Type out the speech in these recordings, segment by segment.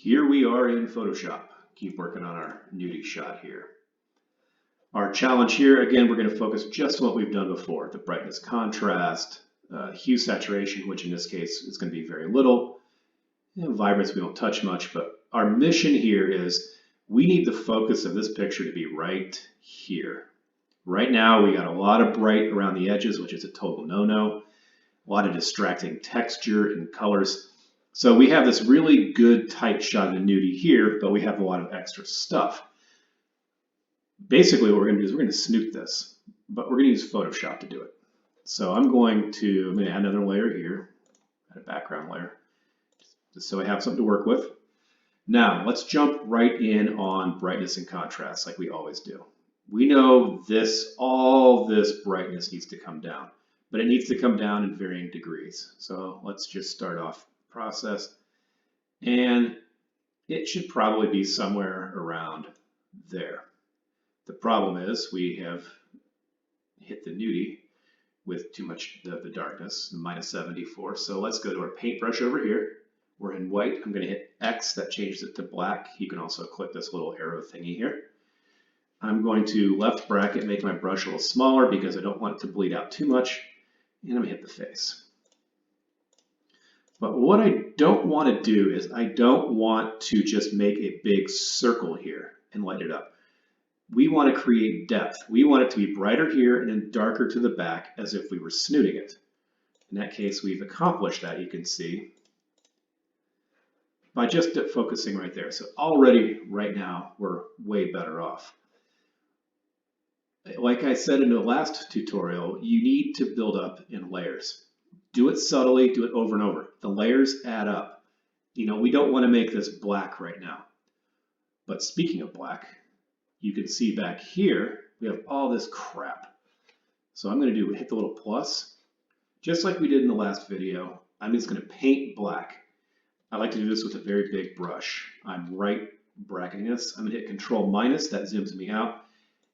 Here we are in Photoshop. Keep working on our nudie shot here. Our challenge here, again, we're going to focus just on what we've done before. The brightness, contrast, hue saturation, which in this case is going to be very little. Vibrance we don't touch much, but our mission here is we need the focus of this picture to be right here. Right now we got a lot of bright around the edges, which is a total no-no. A lot of distracting texture and colors. So we have this really good tight shot of the nudie here, but we have a lot of extra stuff. Basically what we're going to do is we're going to snoop this, but we're going to use Photoshop to do it. So I'm going to add another layer here, add a background layer, just so I have something to work with. Now let's jump right in on brightness and contrast like we always do. We know all this brightness needs to come down, but it needs to come down in varying degrees. So let's just start off process, and it should probably be somewhere around there. The problem is we have hit the nudie with too much the darkness, the -74. So let's go to our paintbrush over here. We're in white. I'm going to hit X, that changes it to black. You can also click this little arrow thingy here. I'm going to left bracket, make my brush a little smaller because I don't want it to bleed out too much, and I'm going to hit the face. But what I don't want to do is I don't want to just make a big circle here and light it up. We want to create depth. We want it to be brighter here and then darker to the back as if we were snooting it. In that case, we've accomplished that, you can see, by just focusing right there. So already right now, we're way better off. Like I said in the last tutorial, you need to build up in layers. Do it subtly, do it over and over. The layers add up. You know, we don't want to make this black right now. But speaking of black, you can see back here, we have all this crap. So I'm going to hit the little plus. Just like we did in the last video, I'm just going to paint black. I like to do this with a very big brush. I'm right bracketing this. I'm going to hit Control minus, that zooms me out.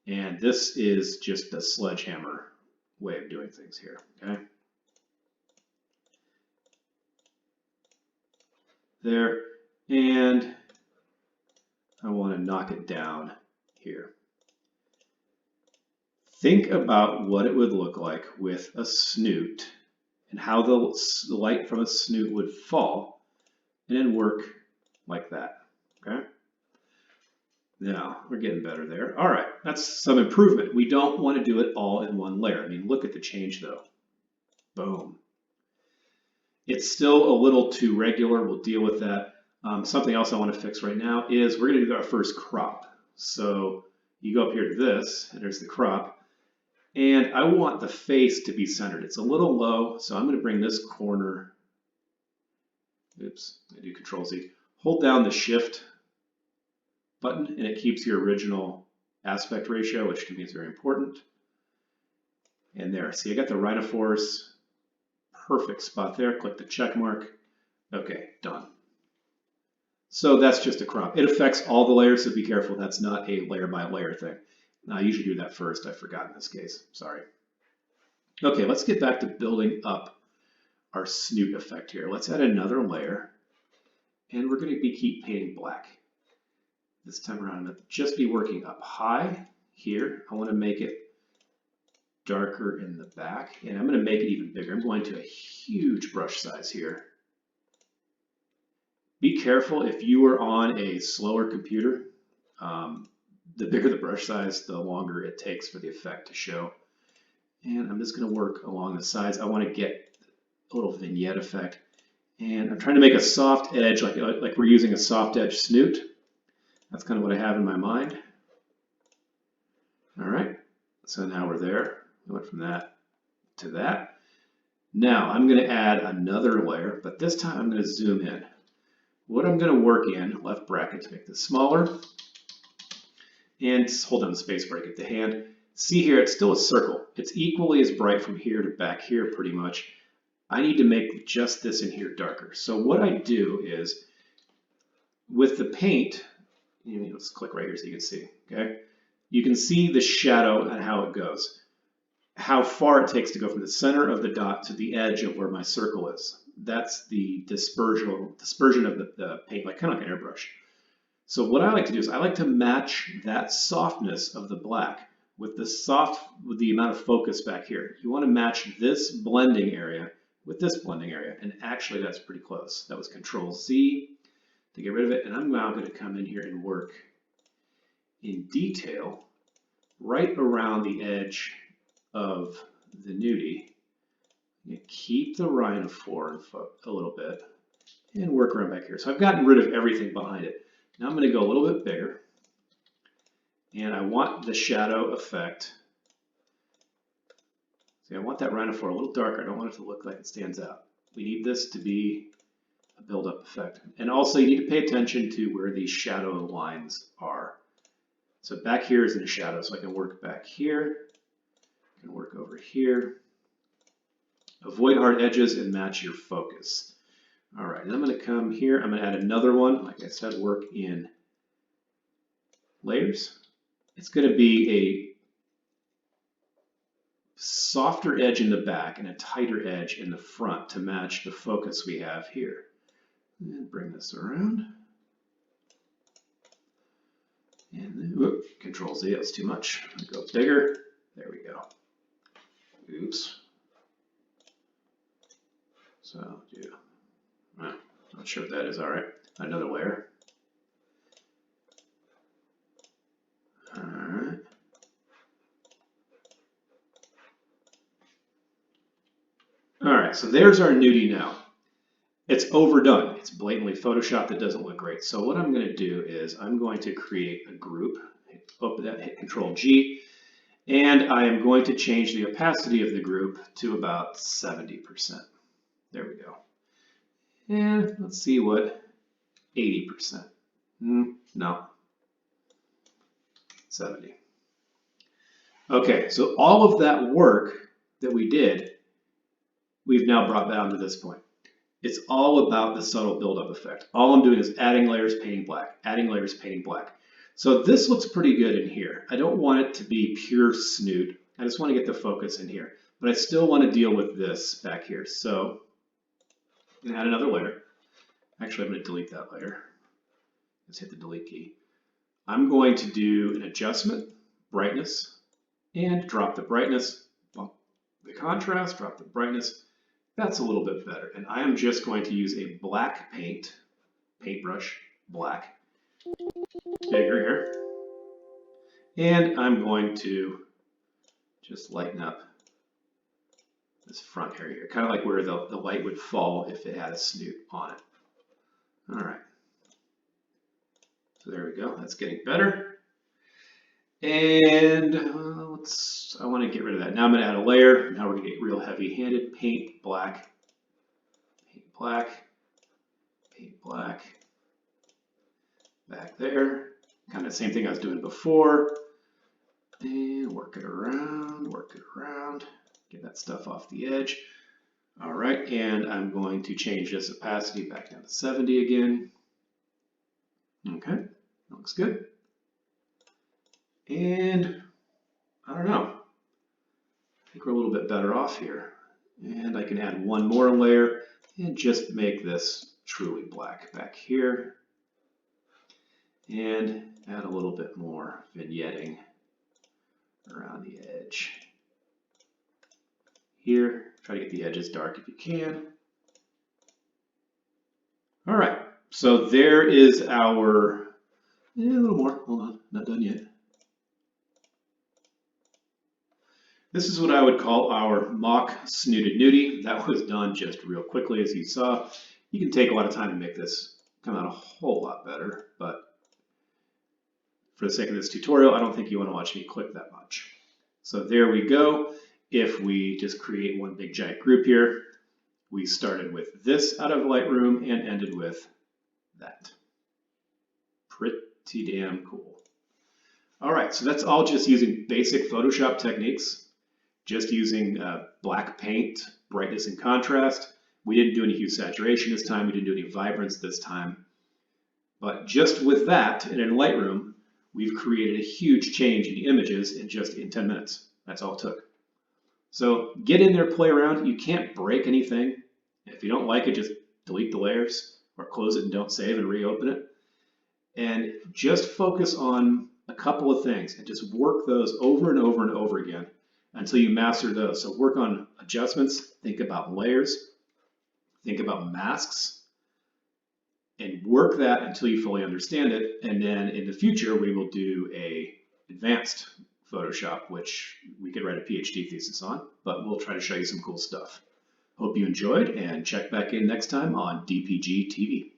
And this is just a sledgehammer way of doing things here, okay? There, and I want to knock it down here. Think about what it would look like with a snoot and how the light from a snoot would fall and then work like that, okay? Now, we're getting better there. All right, that's some improvement. We don't want to do it all in one layer. I mean, look at the change though. Boom. It's still a little too regular. We'll deal with that. Something else I want to fix right now is we're going to do our first crop. So you go up here to this, and there's the crop. And I want the face to be centered. It's a little low, so I'm going to bring this corner. Oops, I do Control Z. Hold down the Shift button, and it keeps your original aspect ratio, which to me is very important. And there, see, I got the rhinophores. Perfect spot there. Click the check mark. Okay, done. So that's just a crop. It affects all the layers, so be careful. That's not a layer by layer thing. I usually do that first. I forgot in this case. Sorry. Okay, let's get back to building up our snoot effect here. Let's add another layer, and we're going to keep painting black. This time around, I'm going to just be working up high here. I want to make it darker in the back, and I'm going to make it even bigger. I'm going to a huge brush size here. Be careful if you are on a slower computer. The bigger the brush size, the longer it takes for the effect to show. And I'm just going to work along the sides. I want to get a little vignette effect. And I'm trying to make a soft edge, like we're using a soft edge snoot. That's kind of what I have in my mind. All right, so now we're there. We went from that to that. Now I'm going to add another layer, but this time I'm going to zoom in. What I'm going to work in, left bracket to make this smaller, and hold down the space bar to get the hand. See here, it's still a circle. It's equally as bright from here to back here pretty much. I need to make just this in here darker. So what I do is, with the paint, let's click right here so you can see, okay? You can see the shadow and how it goes. How far it takes to go from the center of the dot to the edge of where my circle is. that's the dispersion of the paint, like kind of like an airbrush. So what I like to do is I like to match that softness of the black with the amount of focus back here. You want to match this blending area with this blending area, and actually that's pretty close. That was Control Z to get rid of it, and I'm now going to come in here and work in detail right around the edge of the nudie. Keep the rhinophore a little bit and work around back here. So I've gotten rid of everything behind it. Now I'm going to go a little bit bigger, and I want the shadow effect. See, I want that rhinophore a little darker. I don't want it to look like it stands out. We need this to be a build-up effect. And also you need to pay attention to where these shadow lines are. So back here is in a shadow, so I can work back here, I can work over here. Avoid hard edges and match your focus. All right, and I'm going to come here. I'm going to add another one. Like I said, work in layers. It's going to be a softer edge in the back and a tighter edge in the front to match the focus we have here. And bring this around. And then, whoop, Control Z, that's too much. Go bigger. There we go. Oops. So do, not sure what that is. All right, another layer. All right. All right, so there's our nudie now. It's overdone. It's blatantly Photoshopped. It doesn't look great. So what I'm going to do is I'm going to create a group. Open that, hit Control G, and I am going to change the opacity of the group to about 70%. There we go. And let's see what 80%. No, 70. Okay, so all of that work that we did, we've now brought down to this point. It's all about the subtle buildup effect. All I'm doing is adding layers, painting black, adding layers, painting black. So this looks pretty good in here. I don't want it to be pure snoot. I just want to get the focus in here. But I still want to deal with this back here. So I'm going to add another layer. Actually, I'm going to delete that layer. Let's hit the delete key. I'm going to do an adjustment, brightness, and drop the brightness, bump the contrast, drop the brightness. That's a little bit better. And I am just going to use a black paintbrush, black, bigger here. And I'm going to just lighten up this front area here, kind of like where the light would fall if it had a snoot on it. All right. So there we go. That's getting better. And I want to get rid of that. Now I'm going to add a layer. Now we're going to get real heavy-handed. Paint black, paint black, paint black. Back there. Kind of the same thing I was doing before. And work it around, get that stuff off the edge. All right, and I'm going to change this opacity back down to 70 again. Okay, looks good. And I don't know, I think we're a little bit better off here. And I can add one more layer and just make this truly black back here. And add a little bit more vignetting around the edge. Here, try to get the edges dark if you can. All right, so there is our, a little more, hold on, not done yet. This is what I would call our mock snooted nudie. That was done just real quickly, as you saw. You can take a lot of time to make this come out a whole lot better, but for the sake of this tutorial, I don't think you want to watch me click that much. So there we go. If we just create one big giant group here, we started with this out of Lightroom and ended with that. Pretty damn cool. All right, so that's all just using basic Photoshop techniques, just using black paint, brightness and contrast. We didn't do any hue saturation this time. We didn't do any vibrance this time. But just with that, and in Lightroom, we've created a huge change in the images in just 10 minutes. That's all it took. So get in there, play around. You can't break anything. If you don't like it, just delete the layers or close it and don't save and reopen it. And just focus on a couple of things and just work those over and over and over again until you master those. So work on adjustments, think about layers, think about masks, and work that until you fully understand it. And then in the future, we will do a advanced Photoshop, which we could write a PhD thesis on, but we'll try to show you some cool stuff. Hope you enjoyed, and check back in next time on DPG TV.